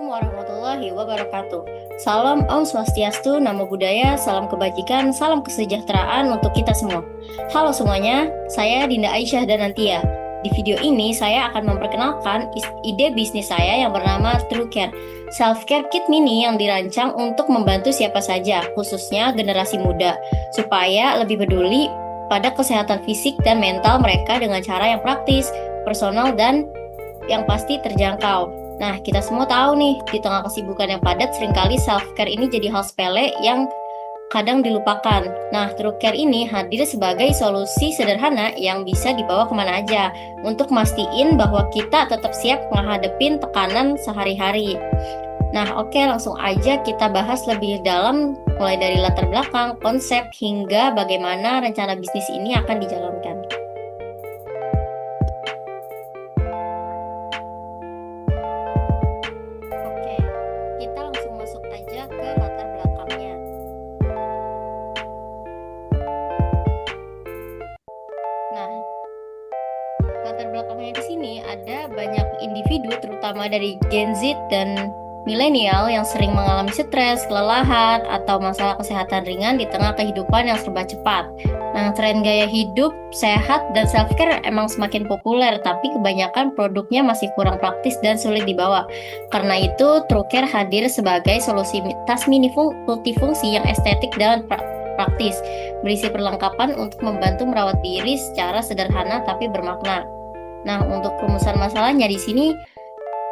Warahmatullahi Wabarakatuh. Salam Om Swastiastu, Namo Buddhaya, salam kebajikan, salam kesejahteraan untuk kita semua. Halo semuanya, saya Dinda Aisyah Danantia. Di video ini saya akan memperkenalkan ide bisnis saya yang bernama TrueCare, self-care kit mini yang dirancang untuk membantu siapa saja, khususnya generasi muda, supaya lebih peduli pada kesehatan fisik dan mental mereka dengan cara yang praktis, personal, dan yang pasti terjangkau. Nah, kita semua tahu nih, di tengah kesibukan yang padat, seringkali self-care ini jadi hal sepele yang kadang dilupakan. Nah, TrueCare ini hadir sebagai solusi sederhana yang bisa dibawa kemana aja untuk mastiin bahwa kita tetap siap menghadapin tekanan sehari-hari. Nah, oke, langsung aja kita bahas lebih dalam, mulai dari latar belakang, konsep, hingga bagaimana rencana bisnis ini akan dijalankan. Kita langsung masuk aja ke latar belakangnya. Nah, latar belakangnya di sini ada banyak individu, terutama dari Gen Z dan milenial yang sering mengalami stres, kelelahan, atau masalah kesehatan ringan di tengah kehidupan yang serba cepat. Nah, tren gaya hidup sehat dan self-care emang semakin populer, tapi kebanyakan produknya masih kurang praktis dan sulit dibawa. Karena itu, TrueCare hadir sebagai solusi tas mini multifungsi yang estetik dan praktis, berisi perlengkapan untuk membantu merawat diri secara sederhana tapi bermakna. Nah, untuk rumusan masalahnya di sini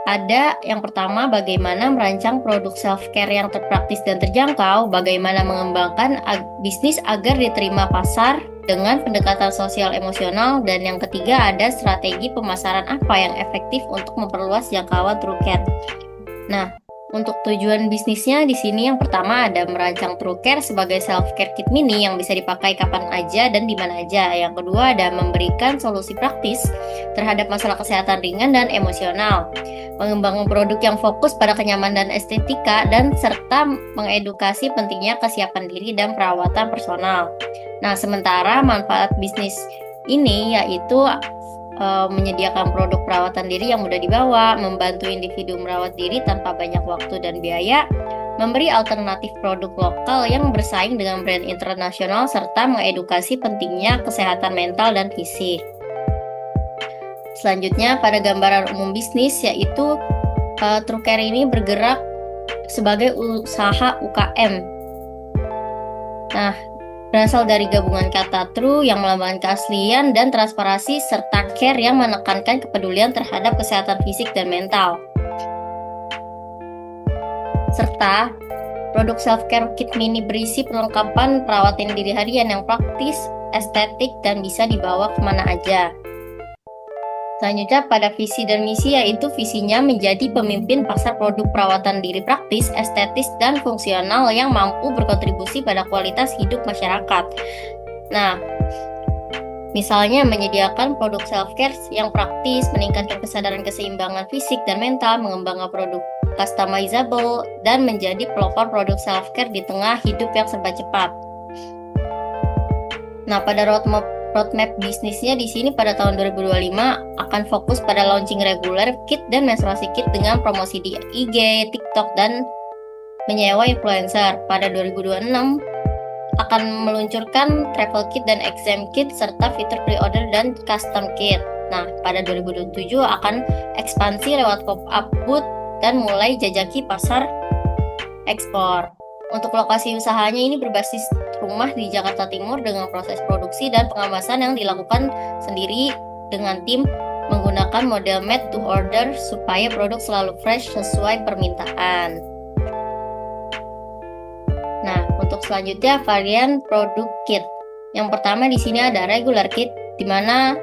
ada yang pertama, bagaimana merancang produk self-care yang terpraktis dan terjangkau, bagaimana mengembangkan bisnis agar diterima pasar dengan pendekatan sosial emosional, dan yang ketiga ada strategi pemasaran apa yang efektif untuk memperluas jangkauan TrueCare. Nah, untuk tujuan bisnisnya di sini yang pertama ada merancang TrueCare sebagai self-care kit mini yang bisa dipakai kapan aja dan di mana aja. Yang kedua ada memberikan solusi praktis terhadap masalah kesehatan ringan dan emosional. Mengembangkan produk yang fokus pada kenyamanan dan estetika, dan serta mengedukasi pentingnya kesiapan diri dan perawatan personal. Nah, sementara manfaat bisnis ini yaitu menyediakan produk perawatan diri yang mudah dibawa, membantu individu merawat diri tanpa banyak waktu dan biaya, memberi alternatif produk lokal yang bersaing dengan brand internasional, serta mengedukasi pentingnya kesehatan mental dan fisik. Selanjutnya, pada gambaran umum bisnis, yaitu TrueCare ini bergerak sebagai usaha UKM. Nah, berasal dari gabungan kata true yang melambangkan keaslian dan transparansi, serta care yang menekankan kepedulian terhadap kesehatan fisik dan mental. Serta produk self-care kit mini berisi perlengkapan perawatan diri harian yang praktis, estetik, dan bisa dibawa kemana aja. Selanjutnya pada visi dan misi, yaitu visinya menjadi pemimpin pasar produk perawatan diri praktis, estetis, dan fungsional yang mampu berkontribusi pada kualitas hidup masyarakat. Nah, misalnya menyediakan produk self-care yang praktis, meningkatkan kesadaran keseimbangan fisik dan mental, mengembangkan produk customizable, dan menjadi pelopor produk self-care di tengah hidup yang serba cepat. Nah, pada roadmap bisnisnya di sini pada tahun 2025 akan fokus pada launching reguler kit dan menstruasi kit dengan promosi di IG, TikTok, dan menyewa influencer. Pada 2026 akan meluncurkan travel kit dan exam kit serta fitur pre-order dan custom kit. Nah, pada 2027 akan ekspansi lewat pop-up booth dan mulai jajaki pasar ekspor. Untuk lokasi usahanya ini berbasis rumah di Jakarta Timur dengan proses produksi dan pengemasan yang dilakukan sendiri dengan tim menggunakan model made to order supaya produk selalu fresh sesuai permintaan. Nah, untuk selanjutnya varian produk kit. Yang pertama di sini ada regular kit, di mana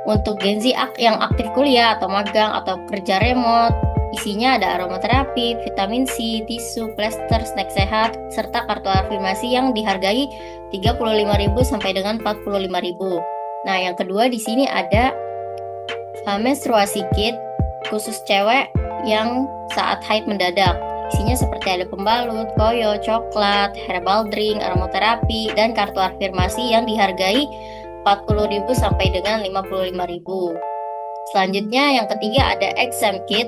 untuk Gen Z yang aktif kuliah atau magang atau kerja remote, isinya ada aromaterapi, vitamin C, tisu, plester, snack sehat, serta kartu afirmasi yang dihargai 35.000 sampai dengan 45.000. Nah, yang kedua di sini ada menstruasi kit khusus cewek yang saat haid mendadak. Isinya seperti ada pembalut, koyo, coklat, herbal drink, aromaterapi, dan kartu afirmasi yang dihargai 40.000 sampai dengan 55.000. Selanjutnya yang ketiga ada exam kit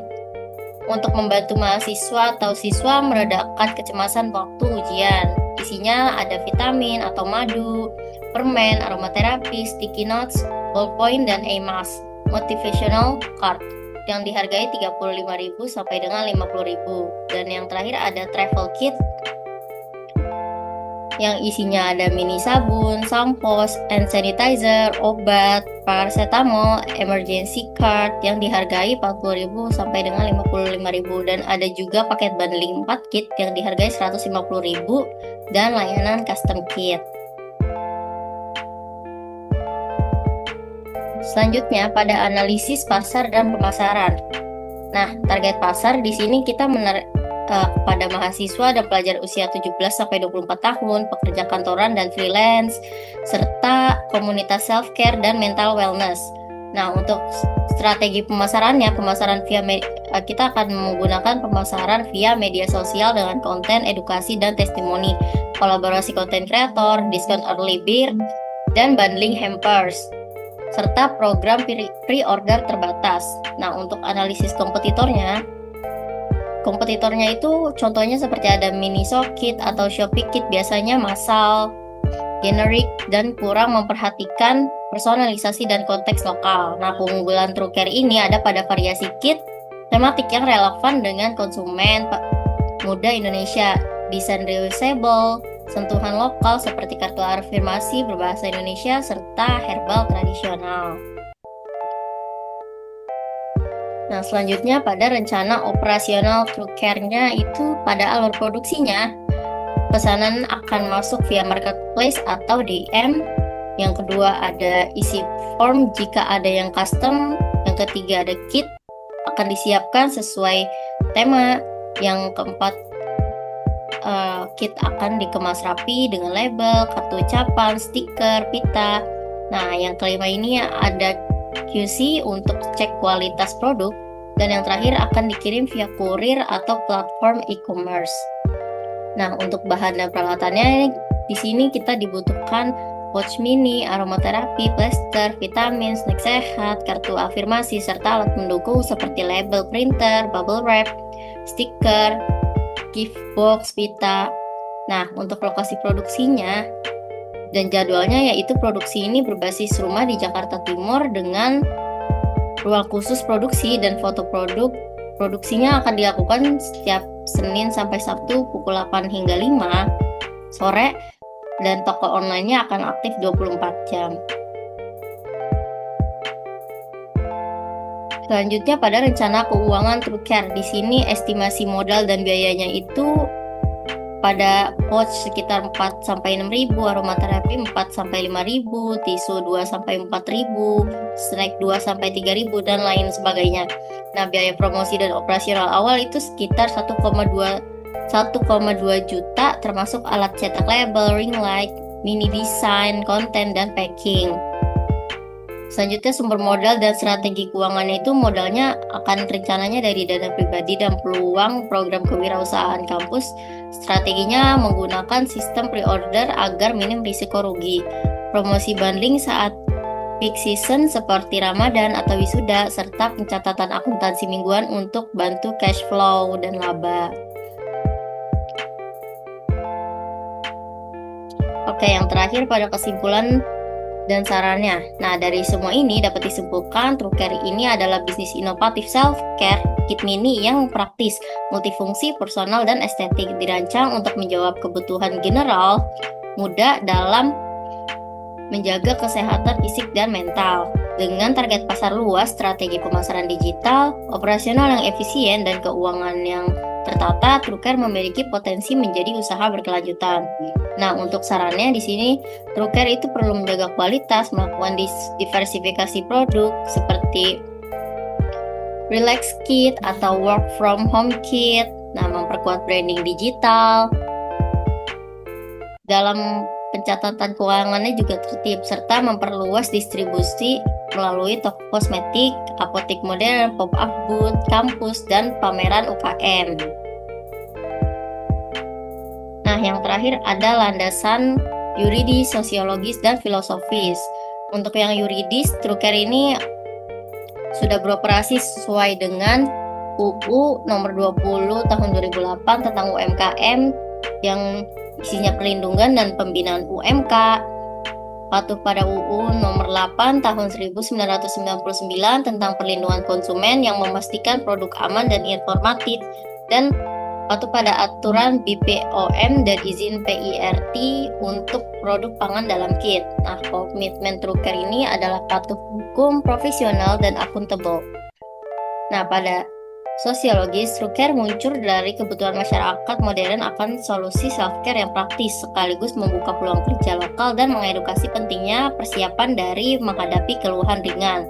untuk membantu mahasiswa atau siswa meredakan kecemasan waktu ujian. Isinya ada vitamin atau madu, permen, aromaterapi, sticky notes, ballpoint, dan emas, motivational card yang dihargai 35.000 sampai dengan 50.000. Dan yang terakhir ada travel kit yang isinya ada mini sabun, sampo, hand sanitizer, obat, paracetamol, emergency card yang dihargai 40.000 sampai dengan 55.000, dan ada juga paket bundling 4 kit yang dihargai 150.000 dan layanan custom kit. Selanjutnya pada analisis pasar dan pemasaran. Nah, target pasar di sini kita kepada mahasiswa dan pelajar usia 17 sampai 24 tahun, pekerja kantoran dan freelance, serta komunitas self-care dan mental wellness. Nah, untuk strategi pemasarannya, kita akan menggunakan pemasaran via media sosial dengan konten edukasi dan testimoni, kolaborasi konten kreator, diskon early bird, dan bundling hampers, serta program pre-order terbatas. Nah, untuk analisis kompetitornya itu contohnya seperti ada Miniso kit atau Shopee kit, biasanya massal, generik, dan kurang memperhatikan personalisasi dan konteks lokal. Nah, keunggulan TrueCare ini ada pada variasi kit tematik yang relevan dengan konsumen muda Indonesia, desain reusable, sentuhan lokal seperti kartu afirmasi berbahasa Indonesia, serta herbal tradisional. Nah, selanjutnya pada rencana operasional TrueCare-nya itu pada alur produksinya, pesanan akan masuk via marketplace atau DM. Yang kedua ada isi form jika ada yang custom. Yang ketiga ada kit akan disiapkan sesuai tema. Yang keempat, kit akan dikemas rapi dengan label, kartu ucapan, stiker, pita. Nah, yang kelima ini ada QC untuk cek kualitas produk, dan yang terakhir akan dikirim via kurir atau platform e-commerce. Nah, untuk bahan dan peralatannya di sini kita dibutuhkan pouch mini, aromaterapi, plester, vitamin, snack sehat, kartu afirmasi, serta alat pendukung seperti label, printer, bubble wrap, stiker, gift box, pita. Nah, untuk lokasi produksinya dan jadwalnya yaitu produksi ini berbasis rumah di Jakarta Timur dengan ruang khusus produksi dan foto produk. Produksinya akan dilakukan setiap Senin sampai Sabtu pukul 8 hingga 5 sore, dan toko online-nya akan aktif 24 jam. Selanjutnya pada rencana keuangan TrueCare. Di sini estimasi modal dan biayanya itu pada pouch sekitar 4 sampai 6.000, aromaterapi 4 sampai 5.000, tisu 2 sampai 4.000, snack 2 sampai 3.000, dan lain sebagainya. Nah, biaya promosi dan operasional awal itu sekitar 1,2 juta termasuk alat cetak label, ring light, mini desain, konten, dan packing. Selanjutnya sumber modal dan strategi keuangannya itu modalnya akan rencananya dari dana pribadi dan peluang program kewirausahaan kampus. Strateginya menggunakan sistem pre-order agar minim risiko rugi. Promosi bundling saat peak season seperti Ramadan atau wisuda, serta pencatatan akuntansi mingguan untuk bantu cash flow dan laba. Oke, yang terakhir pada kesimpulan dan sarannya. Nah, dari semua ini dapat disimpulkan TrueCare ini adalah bisnis inovatif self-care kit mini yang praktis, multifungsi, personal, dan estetik, dirancang untuk menjawab kebutuhan general muda dalam menjaga kesehatan fisik dan mental. Dengan target pasar luas, strategi pemasaran digital, operasional yang efisien, dan keuangan yang tertata, TrueCare memiliki potensi menjadi usaha berkelanjutan. Nah, untuk sarannya di sini, TrueCare itu perlu menjaga kualitas, melakukan diversifikasi produk seperti relax kit atau work from home kit. Nah, memperkuat branding digital. Dalam pencatatan keuangannya juga tertib, serta memperluas distribusi melalui toko kosmetik, apotek modern, pop-up booth, kampus, dan pameran UKM. Nah, yang terakhir ada landasan yuridis, sosiologis, dan filosofis. Untuk yang yuridis, TrueCare ini sudah beroperasi sesuai dengan UU nomor 20 tahun 2008 tentang UMKM yang isinya perlindungan dan pembinaan UMK, patuh pada UU nomor 8 tahun 1999 tentang perlindungan konsumen yang memastikan produk aman dan informatif, dan patuh pada aturan BPOM dan izin PIRT untuk produk pangan dalam kit. Nah, komitmen True Care ini adalah patuh hukum, profesional, dan akuntabel. Nah, pada sosiologis, True Care muncul dari kebutuhan masyarakat modern akan solusi self-care yang praktis, sekaligus membuka peluang kerja lokal dan mengedukasi pentingnya persiapan dari menghadapi keluhan ringan.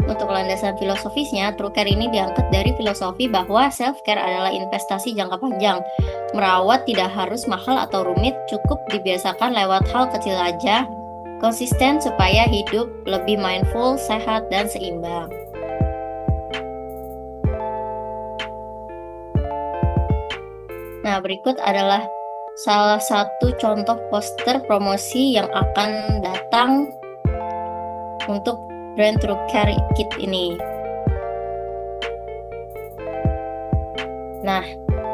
Untuk landasan filosofisnya, True Care ini diangkat dari filosofi bahwa self-care adalah investasi jangka panjang. Merawat tidak harus mahal atau rumit, cukup dibiasakan lewat hal kecil aja, konsisten supaya hidup lebih mindful, sehat, dan seimbang. Nah, berikut adalah salah satu contoh poster promosi yang akan datang untuk brand True Care Kit ini. Nah,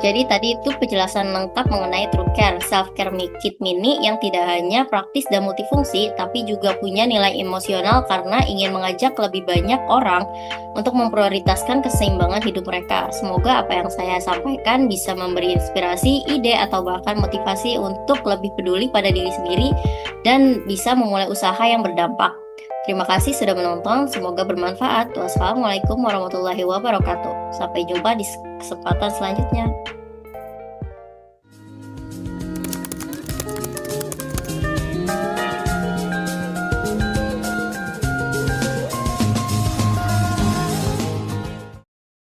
jadi tadi itu penjelasan lengkap mengenai True Care Self-Care Kit Mini yang tidak hanya praktis dan multifungsi, tapi juga punya nilai emosional karena ingin mengajak lebih banyak orang untuk memprioritaskan keseimbangan hidup mereka. Semoga apa yang saya sampaikan bisa memberi inspirasi, ide, atau bahkan motivasi untuk lebih peduli pada diri sendiri dan bisa memulai usaha yang berdampak. Terima kasih sudah menonton, semoga bermanfaat. Wassalamualaikum warahmatullahi wabarakatuh. Sampai jumpa di kesempatan selanjutnya.